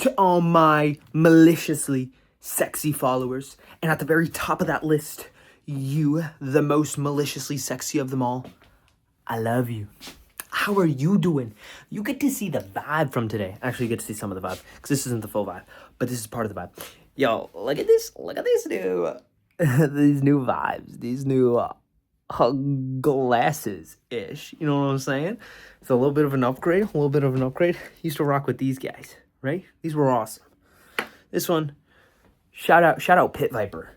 to all my maliciously sexy followers. And at the very top of that list, you, the most maliciously sexy of them all, I love you. How are you doing? You get to see the vibe from today. Actually, you get to see some of the vibe, because this isn't the full vibe, but this is part of the vibe. Yo, look at this. Look at this new, these new vibes. These new glasses-ish. You know what I'm saying? It's a little bit of an upgrade. Used to rock with these guys, right? These were awesome. This one, shout out Pit Viper.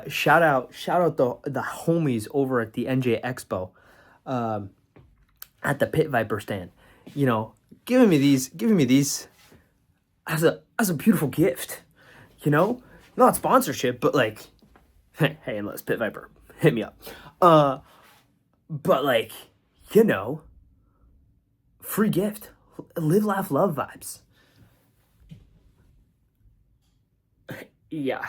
Shout out the homies over at the NJ Expo. At the Pit Viper stand, you know, giving me these as a beautiful gift, you know, not sponsorship, but like, hey, unless Pit Viper hit me up, but like, you know, free gift, live, laugh, love vibes. Yeah.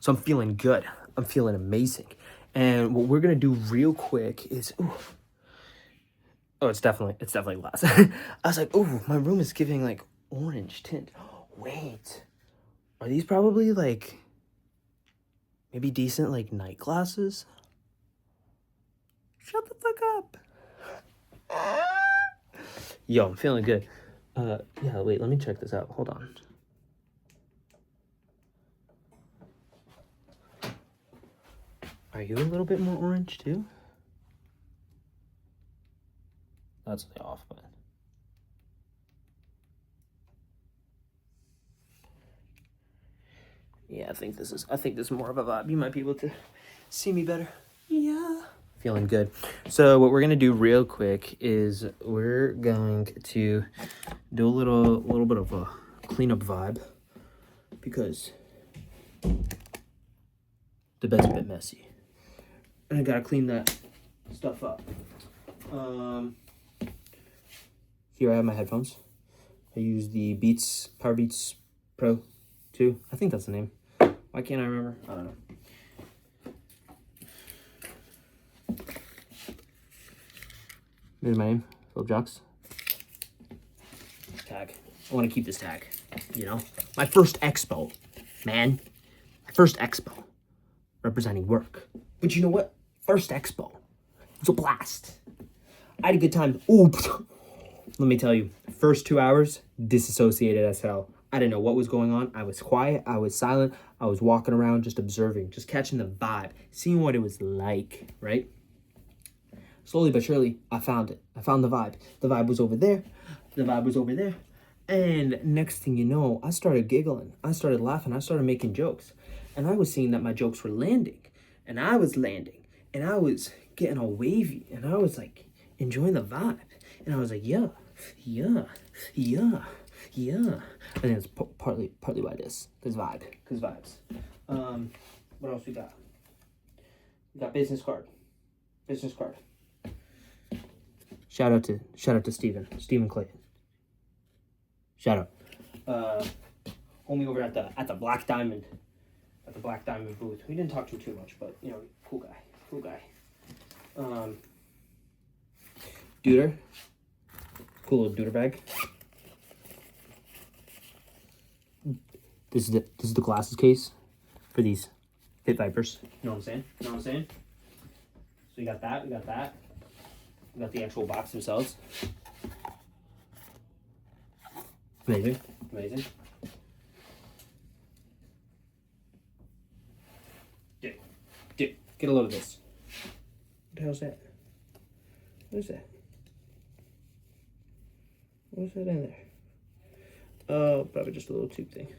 So I'm feeling good. I'm feeling amazing. And what we're gonna do real quick is, oh, it's definitely glass. I was like, oh, my room is giving like orange tint. Wait, are these probably like maybe decent like night glasses? Shut the fuck up. Yo, I'm feeling good. Yeah, wait, let me check this out. Hold on. Are you a little bit more orange too? That's off, but yeah, I think this is more of a vibe. You might be able to see me better. Yeah. Feeling good. So what we're gonna do real quick is we're going to do a little bit of a cleanup vibe, because the bed's a bit messy. And I gotta clean that stuff up. Here I have my headphones. I use the Power Beats Pro 2. I think that's the name. Why can't I remember? I don't know. Here's my name, Philip Jocks. Tag. I want to keep this tag, you know? My first expo, man. My first expo. Representing work. But you know what? First expo. It was a blast. I had a good time. Ooh. Let me tell you, first 2 hours, disassociated as hell. I didn't know what was going on. I was quiet. I was silent. I was walking around just observing, just catching the vibe, seeing what it was like, right? Slowly but surely, I found it. I found the vibe. The vibe was over there. The vibe was over there. And next thing you know, I started giggling. I started laughing. I started making jokes. And I was seeing that my jokes were landing. And I was landing. And I was getting all wavy. And I was like enjoying the vibe. And I was like, yeah. I think it's partly why this vibes. What else we got? We got business card. Shout out to Steven Clayton. Shout out. Homie over at the Black Diamond, booth. We didn't talk too much, but you know, cool guy. Duder. Cool little Duder bag. This is the glasses case for these Pit Vipers. You know what I'm saying? So we got that. We got the actual box themselves. Amazing. Dude, get a load of this. What the hell's that? What is that? What's that in there? Oh, probably just a little tube thing.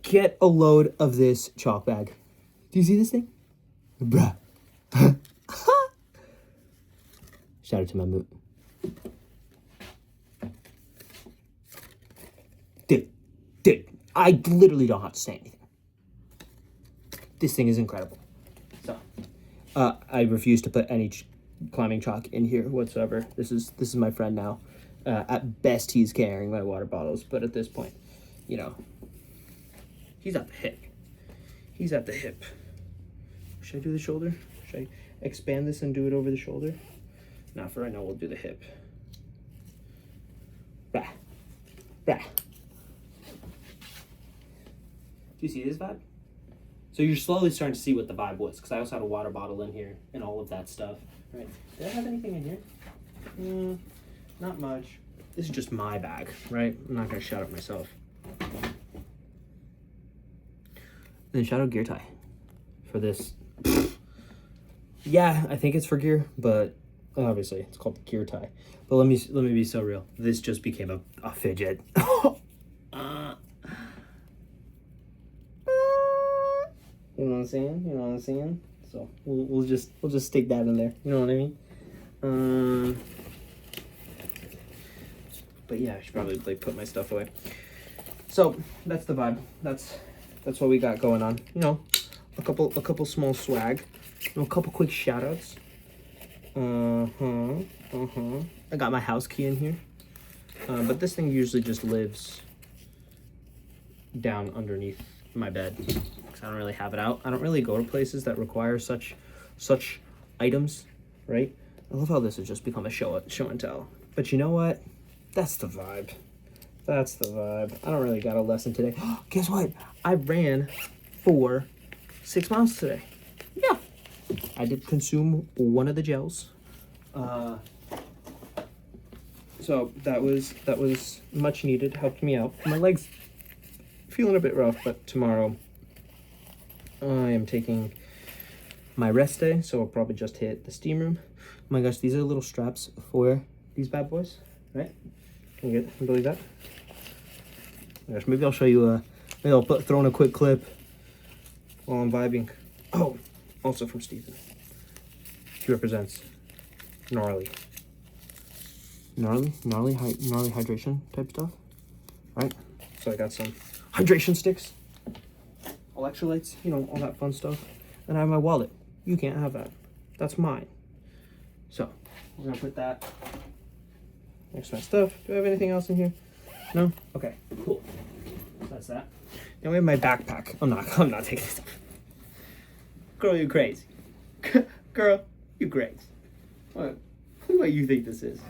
Get a load of this chalk bag. Do you see this thing? Bruh. Shout out to my moot. Dude, I literally don't have to say anything. This thing is incredible. So, I refuse to put any climbing chalk in here whatsoever. This is my friend now. At best, he's carrying my water bottles, but at this point, you know, he's at the hip. Should I do the shoulder? Should I expand this and do it over the shoulder? Nah, for right now, we'll do the hip. Bah. Bah. Do you see this vibe? So you're slowly starting to see what the vibe was, because I also had a water bottle in here and all of that stuff. Right? Did I have anything in here? Not much. This is just my bag, right? I'm not gonna shout out myself. Then shout out Gear Tie for this. Yeah, I think it's for gear, but obviously it's called the Gear Tie. But let me be so real. This just became a fidget. You know what I'm saying? You know what I'm saying? So we'll just stick that in there. You know what I mean? But yeah, I should probably like put my stuff away. So that's the vibe. That's what we got going on. You know, a couple small swag. You know, a couple quick shout outs. I got my house key in here. But this thing usually just lives down underneath my bed. I don't really have it out. I don't really go to places that require such items, right? I love how this has just become a show and tell. But you know what? That's the vibe. That's the vibe. I don't really got a lesson today. Guess what? I ran for 6 miles today. Yeah. I did consume one of the gels. So that was much needed. Helped me out. My legs feeling a bit rough, but tomorrow I am taking my rest day, so I'll probably just hit the steam room. Oh my gosh, these are little straps for these bad boys, right? Can you believe that? Oh my gosh, maybe I'll show you maybe I'll throw in a quick clip while I'm vibing. Oh, also from Steven. He represents gnarly hydration type stuff, right? So I got some hydration sticks, electrolytes, you know, all that fun stuff. And I have my wallet. You can't have that. That's mine. So we're gonna put that next to my stuff. Do I have anything else in here? No? Okay, cool. That's that. Then we have my backpack. I'm not taking this. Girl, you crazy. Girl, you crazy. What you think this is?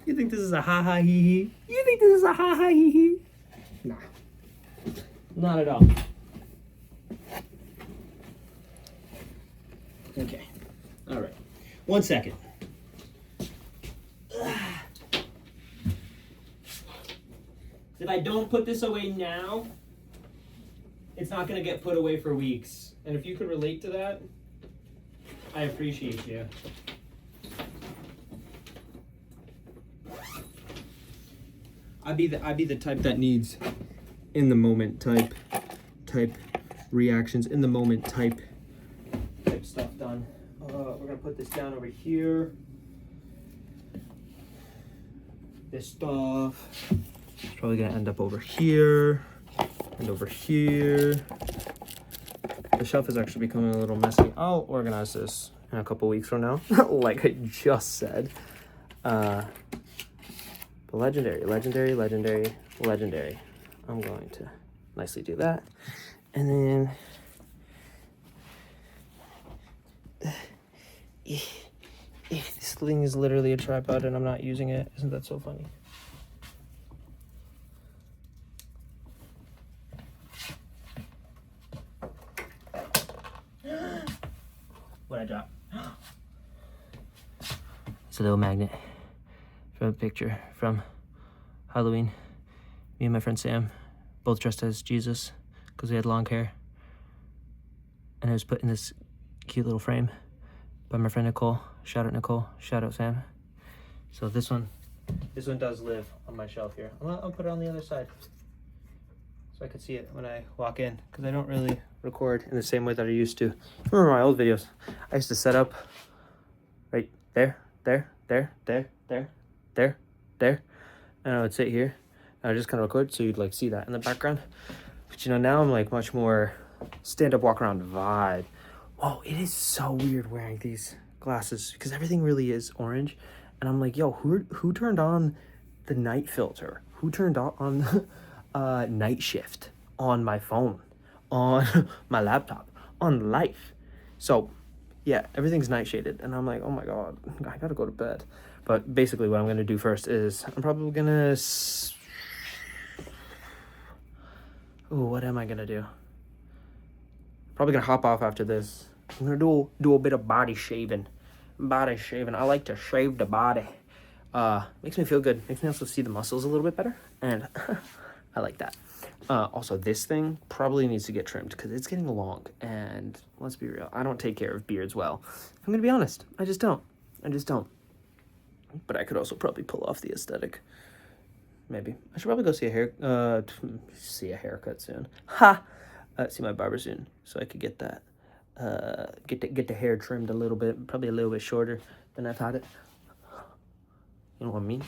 You think this is a ha ha hee hee? You think this is a ha ha hee hee? Nah. Not at all. Okay. All right. 1 second. If I don't put this away now, it's not going to get put away for weeks. And if you could relate to that, I appreciate you. I'd be the type that needs in the moment type reactions, in the moment type stuff done. We're gonna put this down over here. This stuff is probably gonna end up over here and over here. The shelf is actually becoming a little messy. I'll organize this in a couple weeks from now, like I just said. But legendary. I'm going to nicely do that. And then this thing is literally a tripod and I'm not using it. Isn't that so funny? What'd I drop? It's a little magnet from a picture from Halloween. Me and my friend Sam, both dressed as Jesus because we had long hair. And it was put in this cute little frame by my friend Nicole. Shout out Nicole, shout out Sam. So this one does live on my shelf here. I'll put it on the other side so I can see it when I walk in, because I don't really record in the same way that I used to. Remember my old videos? I used to set up right there, and I would sit here and I would just kind of record so you'd like see that in the background. But you know, now I'm like much more stand up, walk around vibe. Whoa, it is so weird wearing these glasses because everything really is orange. And I'm like, yo, who turned on the night filter? Who turned on night shift on my phone, on my laptop, on life? So yeah, everything's night shaded. And I'm like, oh my God, I gotta go to bed. But basically what I'm going to do first is I'm probably going to... what am I going to do? Probably going to hop off after this. I'm going to do a bit of body shaving. I like to shave the body. Makes me feel good. Makes me also see the muscles a little bit better. And I like that. Also, this thing probably needs to get trimmed because it's getting long. And let's be real, I don't take care of beards well. I'm going to be honest. I just don't. But I could also probably pull off the aesthetic. Maybe. I should probably go see a haircut soon. See my barber soon. So I could get that. Get the hair trimmed a little bit. Probably a little bit shorter than I've had it. You know what I mean?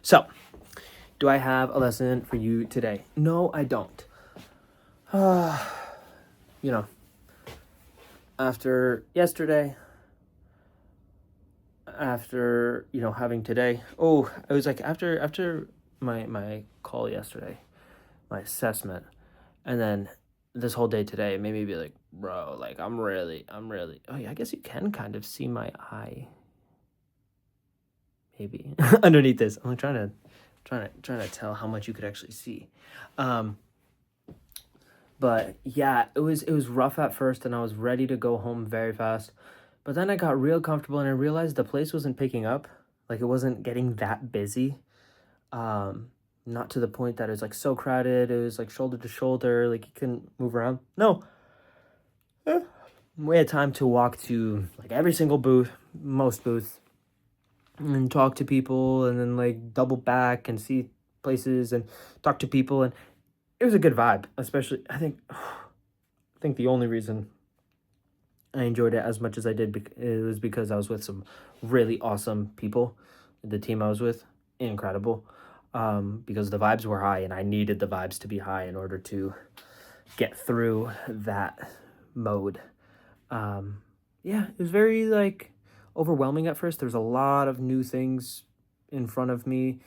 So, do I have a lesson for you today? No, I don't. After yesterday, after, having today. Oh, it was like after my call yesterday, my assessment, and then this whole day today, it made me be like, bro, like I'm really, oh yeah, I guess you can kind of see my eye. Maybe underneath this. I'm trying to tell how much you could actually see. But yeah, it was rough at first, and I was ready to go home very fast. But then I got real comfortable, and I realized the place wasn't picking up. Like, it wasn't getting that busy. Not to the point that it was like so crowded. It was like shoulder to shoulder, like you couldn't move around. No. We had time to walk to like every single booth, most booths, and talk to people, and then like double back and see places and talk to people, and it was a good vibe. Especially, I think the only reason I enjoyed it as much as I did it was because I was with some really awesome people. The team I was with, incredible. Because the vibes were high, and I needed the vibes to be high in order to get through that mode. Yeah, it was very like overwhelming at first. There's a lot of new things in front of me,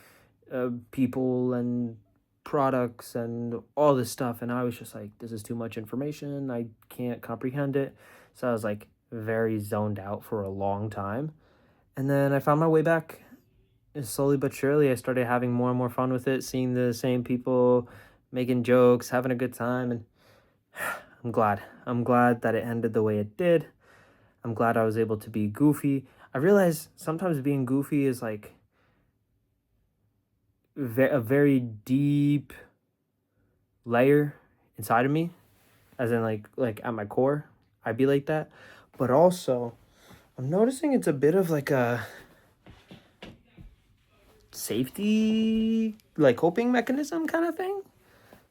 people and products and all this stuff, and I was just like, this is too much information. I can't comprehend it. So I was like very zoned out for a long time, and then I found my way back. Slowly but surely, I started having more and more fun with it, seeing the same people, making jokes, having a good time, and I'm glad that it ended the way it did. I'm glad I was able to be goofy. I realize sometimes being goofy is like a very deep layer inside of me, as in like at my core, I'd be like that. But also, I'm noticing it's a bit of like a safety, like coping mechanism kind of thing.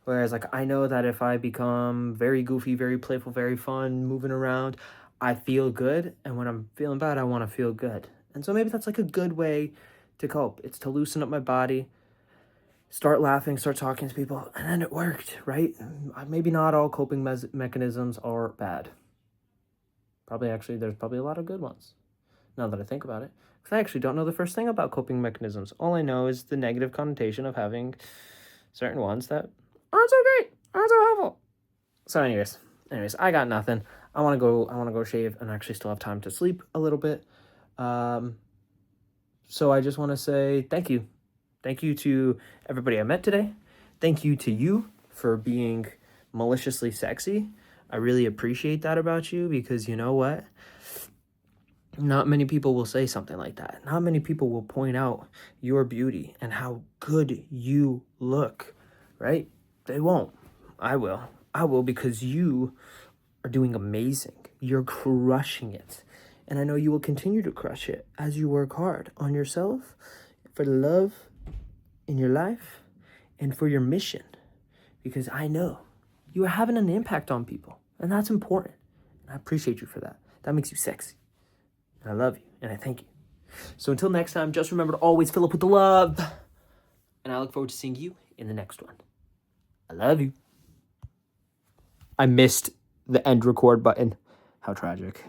Whereas like I know that if I become very goofy, very playful, very fun, moving around, I feel good. And when I'm feeling bad, I want to feel good. And so maybe that's like a good way to cope. It's to loosen up my body, start laughing, start talking to people. And then it worked, right? Maybe not all coping mechanisms are bad. There's probably a lot of good ones, now that I think about it. Because I actually don't know the first thing about coping mechanisms. All I know is the negative connotation of having certain ones that aren't so great, aren't so helpful. So anyways, I got nothing. I want to go shave and actually still have time to sleep a little bit. So I just want to say thank you. Thank you to everybody I met today. Thank you to you for being maliciously sexy. I really appreciate that about you, because you know what? Not many people will say something like that. Not many people will point out your beauty and how good you look, right? They won't. I will. Because you are doing amazing. You're crushing it. And I know you will continue to crush it as you work hard on yourself, for the love in your life, and for your mission. Because I know you are having an impact on people, and that's important. And I appreciate you for that. That makes you sexy. And I love you, and I thank you. So until next time, just remember to always fill up with the love. And I look forward to seeing you in the next one. I love you. I missed the end record button. How tragic.